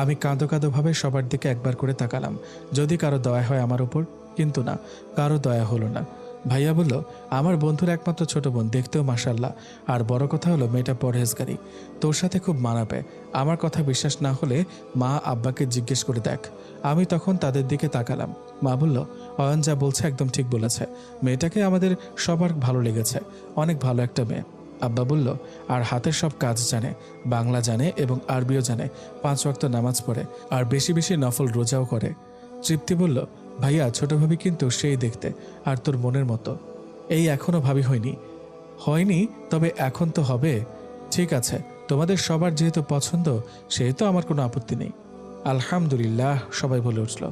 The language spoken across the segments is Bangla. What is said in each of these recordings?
আমি কাঁদো কাঁদো ভাবে সবার দিকে একবার করে তাকালাম, যদি কারো দয়া হয় আমার উপর। কিন্তু না, কারো দয়া হলো না। ভাইয়া বলল, আমার বন্ধুর একমাত্র ছোট বোন, দেখতেও মাশাল্লাহ, আর বড় কথা হলো মেয়েটা পরহেজগারী, তোর সাথে খুব মানাবে। আমার কথা বিশ্বাস না হলে মা আব্বাকে জিজ্ঞেস করে দেখ। আমি তখন তাদের দিকে তাকালাম। মা বলল, অয়ন যা বলছে একদম ঠিক বলেছে, মেয়েটাকে আমাদের সবার ভালো লেগেছে, অনেক ভালো একটা মেয়ে। আব্বা বলল, আর হাতের সব কাজ জানে, বাংলা জানে এবং আরবিও জানে, 5 ওয়াক্ত নামাজ পড়ে, আর বেশি বেশি নফল রোজাও করে। তৃপ্তি বলল, ভাইয়া ছোট ভাবি কিন্তু সেই দেখতে, আর তোর মনের মতো। এই এখনো ভাবি হয়নি। হয়নি, তবে এখন তো হবে। ঠিক আছে, তোমাদের সবার যেহেতু পছন্দ, সেহেতু আমার কোনো আপত্তি নেই। আলহামদুলিল্লাহ, সবাই বলে উঠল।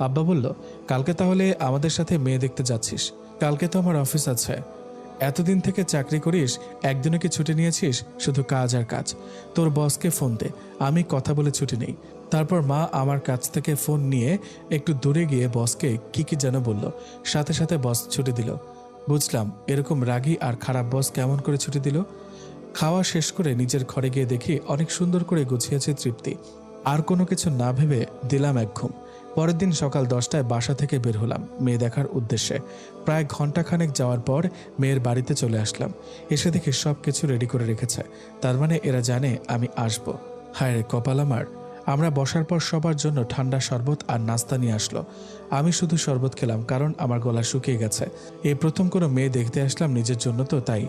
আব্বা বলল, কালকে তাহলে আমাদের সাথে মেয়ে দেখতে যাচ্ছিস? কালকে তো আমার অফিস আছে। এতদিন থেকে চাকরি করিস, একদিনও কি ছুটি নিয়েছিস? শুধু কাজ আর কাজ। তোর বসকে ফোন দে, আমি কথা বলে ছুটি নেই। তারপর মা আমার কাছ থেকে ফোন নিয়ে একটু দূরে গিয়ে বসকে কি কি যেন বলল, সাথে সাথে বস ছুটি দিল। বুঝলাম এরকম রাগী আর খারাপ বস কেমন করে ছুটি দিল। খাওয়া শেষ করে নিজের ঘরে গিয়ে দেখি অনেক সুন্দর করে গুছিয়েছে তৃপ্তি। আর কোনো কিছু না ভেবে দিলাম এক ঘুম। পরের দিন সকাল 10টায় বাসা থেকে বের হলাম মেয়ে দেখার উদ্দেশ্যে। প্রায় ঘন্টাখানেক যাওয়ার পর মেয়ের বাড়িতে চলে আসলাম। এসে দেখি সব কিছু রেডি করে রেখেছে, তার মানে এরা জানে আমি আসব। হায় রে কপাল আমার। আমরা বসার পর সবার জন্য ঠান্ডা শরবত আর নাস্তা নিয়ে আসলো। আমি শুধু শরবত খেলাম, কারণ আমার গলা শুকিয়ে গেছে। এই প্রথম কোনো মেয়ে দেখতে আসলাম, নিজের জন্য তো, তাই।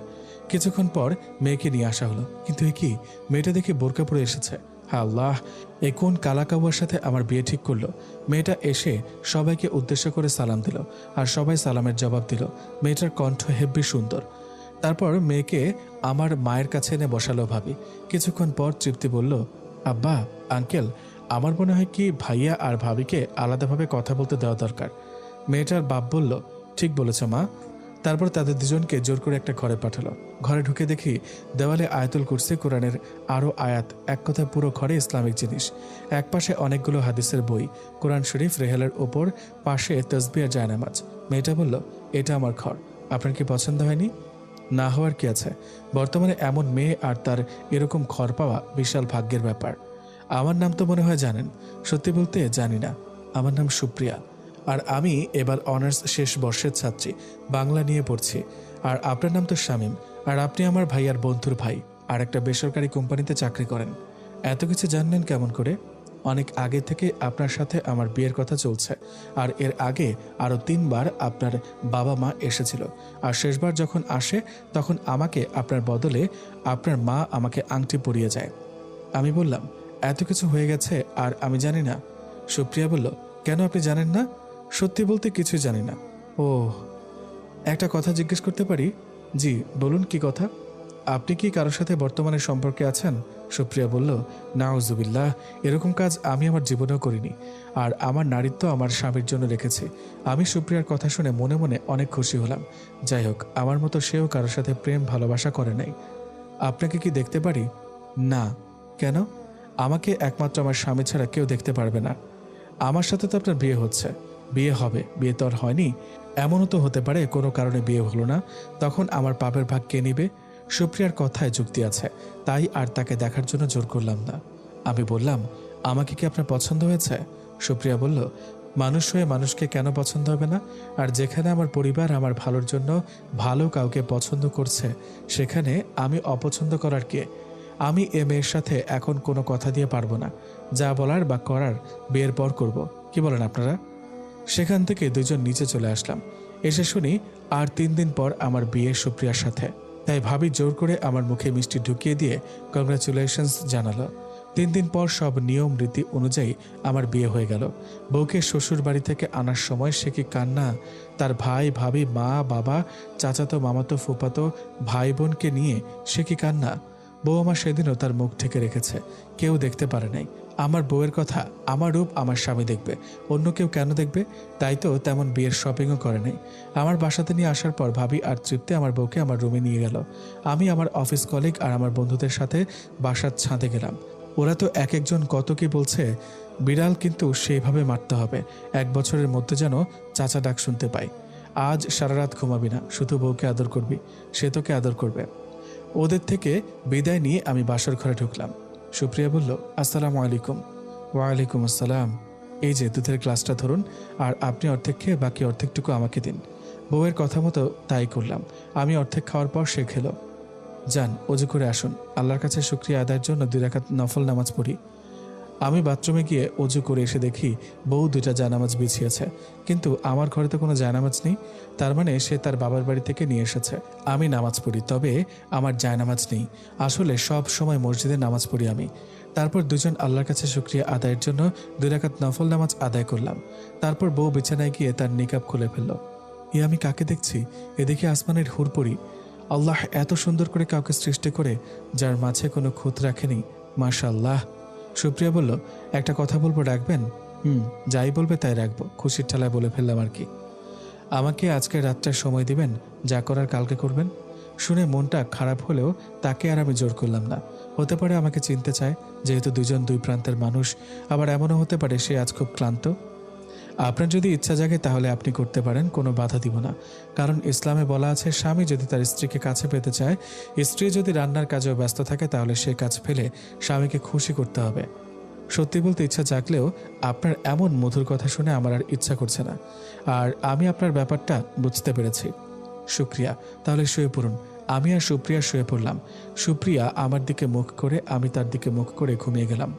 কিছুক্ষণ পর মেয়েকে নিয়ে আসা হলো, কিন্তু এ কি, মেয়েটা দেখে বোরকা পরে এসেছে। আল্লাহ, এ কোন কালাকাউয়ার সাথে আমার বিয়ে ঠিক করলো। মেয়েটা এসে সবাইকে উদ্দেশ্য করে সালাম দিল, আর সবাই সালামের জবাব দিল। মেয়েটার কণ্ঠ হেব্বি সুন্দর। তারপর মেয়েকে আমার মায়ের কাছে এনে বসালো ভাবি। কিছুক্ষণ পর তৃপ্তি বলল, আব্বা, আঙ্কেল, আমার মনে হয় কি ভাইয়া আর ভাবিকে আলাদাভাবে কথা বলতে দেওয়া দরকার। মেয়েটার বাপ বলল, ঠিক বলেছ মা। তারপর তাদের দুজনকে জোর করে একটা ঘরে পাঠালো। ঘরে ঢুকে দেখি দেওয়ালে আয়াতুল কুরসি, কোরআনের আরও আয়াত, এক কথা পুরো ঘরে ইসলামিক জিনিস। এক পাশে অনেকগুলো হাদিসের বই, কোরআন শরীফ, রেহেলের ওপর, পাশে তসবিহ আর জায়নামাজ। মেয়েটা বলল, এটা আমার ঘর, আপনার কি পছন্দ হয়নি? না হওয়ার কি আছে, বর্তমানে এমন মেয়ে আর তার এরকম ঘর পাওয়া বিশাল ভাগ্যের ব্যাপার। আমার নাম তো মনে হয় জানেন। সত্যি বলতে জানি না। আমার নাম সুপ্রিয়া, আর আমি এবার অনার্স শেষ বর্ষের ছাত্রী, বাংলা নিয়ে পড়ছি। আর আপনার নাম তো শামীম, আর আপনি আমার ভাইয়ার বন্ধুর ভাই, আর একটা বেসরকারি কোম্পানিতে চাকরি করেন। এত কিছু জানলেন কেমন করে? অনেক আগে থেকে আপনার সাথে আমার বিয়ের কথা চলছে, আর এর আগে আরও 3বার আপনার বাবা মা এসেছিল। আর শেষবার যখন আসে তখন আমাকে আপনার বদলে আপনার মা আমাকে আংটি পরিয়ে যায়। আমি বললাম, এত কিছু হয়ে গেছে আর আমি জানি না। সুপ্রিয়া বলল, কেন আপনি জানেন না? সত্যি বলতে কিছুই জানি না। ও, একটা কথা জিজ্ঞেস করতে পারি? জি বলুন, কি কথা? আপনি কি কারোর সাথে বর্তমানে সম্পর্কে আছেন? সুপ্রিয়া বলল, নাউজুবিল্লাহ, এরকম কাজ আমি আমার জীবনেও করিনি, আর আমার নারীত্ব আমার স্বামীর জন্য রেখেছি। আমি সুপ্রিয়ার কথা শুনে মনে মনে অনেক খুশি হলাম। যাই হোক, আমার মতো সেও কারোর সাথে প্রেম ভালোবাসা করে নাই। আপনাকে কি দেখতে পারি? না। কেন? আমাকে একমাত্র আমার স্বামী ছাড়া কেউ দেখতে পারবে না। আমার সাথে তো আপনার বিয়ে হচ্ছে। বিয়ে হবে, বিয়ে তো আর হয়নি। এমনও তো হতে পারে কোনো কারণে বিয়ে হলো না, তখন আমার পাপের ভাগ কে নিবে? সুপ্রিয়ার কথায় যুক্তি আছে, তাই আর তাকে দেখার জন্য জোর করলাম না। আমি বললাম, আমাকে কি আপনার পছন্দ হয়েছে? সুপ্রিয়া বলল, মানুষ হয়ে মানুষকে কেন পছন্দ হবে না? আর যেখানে আমার পরিবার আমার ভালোর জন্য ভালো কাউকে পছন্দ করছে, সেখানে আমি অপছন্দ করার কে? আমি এ মেয়ের সাথে এখন কোনো কথা দিয়ে পারবো না। যা বলার বা করার বিয়ের পর করব। কি বলেন আপনারা? সেখান থেকে দুজন নিচে চলে আসলাম। এসে শুনি আর 3 দিন পর আমার বিয়ে সুপ্রিয়ার সাথে। তাই ভাবি জোর করে আমার মুখে মিষ্টি ঢুকিয়ে দিয়ে কংগ্রাচুলেশনস জানালো। 3 দিন পর সব নিয়ম রীতি অনুযায়ী আমার বিয়ে হয়ে গেল। বউকে শ্বশুর বাড়ি থেকে আনার সময় সে কি কান্না! তার ভাই ভাবি, মা বাবা, চাচাতো মামাতো ফুপাতো ভাই বোনকে নিয়ে সে কি কান্না! বউ আমার সেদিনও তার মুখ ঢেকে রেখেছে, কেউ দেখতে পারে নাই। আমার বউয়ের কথা, আমার রূপ আমার স্বামী দেখবে, অন্য কেউ কেন দেখবে? তাই তো তেমন বিয়ের শপিংও করে নাই। আমার বাসাতে নিয়ে আসার পর ভাবি আর তৃপ্তি আমার বউকে আমার রুমে নিয়ে গেল। আমি আমার অফিস কলিগ আর আমার বন্ধুদের সাথে বাসার ছাদে গেলাম। ওরা তো এক একজন কত কি বলছে। বিড়াল কিন্তু সেইভাবে মারতে হবে, 1 বছরের মধ্যে যেন চাচা ডাক শুনতে পাই। আজ সারা রাত ঘুমাবি না, শুধু বউকে আদর করবি, সে তোকে আদর করবে। ওদের থেকে বিদায় নিয়ে আমি বাসার ঘরে ঢুকলাম। সুপ্রিয়া বলল, আসসালামু আলাইকুম। ওয়ালাইকুম আসসালাম। এই যে দুধের গ্লাসটা ধরুন, আর আপনি অর্ধেক খেয়ে বাকি অর্ধেকটুকু আমাকে দিন। বউয়ের কথা মতো তাই করলাম। আমি অর্ধেক খাওয়ার পর সে খেলো। যান, অজু করে আসুন, আল্লাহর কাছে শুকরিয়া আদায়ের জন্য 2 রাকাত নফল নামাজ পড়ি। আমি বাথরুমে গিয়ে অজু করে এসে দেখি বউ 2টা জায়নামাজ বিছিয়েছে, কিন্তু আমার ঘরে তো কোনো জায়নামাজ নেই। তার মানে সে তার বাবার বাড়ি থেকে নিয়ে এসেছে। আমি নামাজ পড়ি, তবে আমার জায়নামাজ নেই। আসলে সব সময় মসজিদে নামাজ পড়ি আমি। তারপর দুজন আল্লাহর কাছে শুকরিয়া আদায়ের জন্য 2 রাকাত নফল নামাজ আদায় করলাম। তারপর বউ বিছানায় গিয়ে তার নিকাব খুলে ফেলল। আমি কাকে দেখছি? এদিকে আসমানের হুরপড়ি। আল্লাহ এত সুন্দর করে কাউকে সৃষ্টি করে যার মাঝে কোনো খুঁত রাখেনি। মাশাআল্লাহ। সুপ্রিয়া বলল, একটা কথা বলবো, রাখবেন? যাই বলবে তাই রাখবো, খুশির ঠেলায় বলে ফেললাম আর কি। আমাকে আজকে রাতটা সময় দিবেন, যা করার কালকে করবেন। শুনে মনটা খারাপ হলেও তাকে আর আমি জোর করলাম না। হতে পারে আমাকে চিনতে চায়, যেহেতু দুজন দুই প্রান্তের মানুষ। আবার এমনও হতে পারে সে আজ খুব ক্লান্ত। আপনার যদি ইচ্ছা জাগে তাহলে আপনি করতে পারেন, কোনো বাধা দিব না। কারণ ইসলামে বলা আছে, স্বামী যদি তার স্ত্রীকে কাছে পেতে চায়, স্ত্রী যদি রান্নার কাজেও ব্যস্ত থাকে, তাহলে সে কাজ ফেলে স্বামীকে খুশি করতে হবে। সত্যি বলতে ইচ্ছা জাগলেও আপনার এমন মধুর কথা শুনে আমার আর ইচ্ছা করছে না। আর আমি আপনার ব্যাপারটা বুঝতে পেরেছি। শুক্রিয়া। তাহলে শুয়ে পড়ুন। আমি আর সুপ্রিয়া শুয়ে পড়লাম। সুপ্রিয়া আমার দিকে মুখ করে, আমি তার দিকে মুখ করে ঘুমিয়ে গেলাম।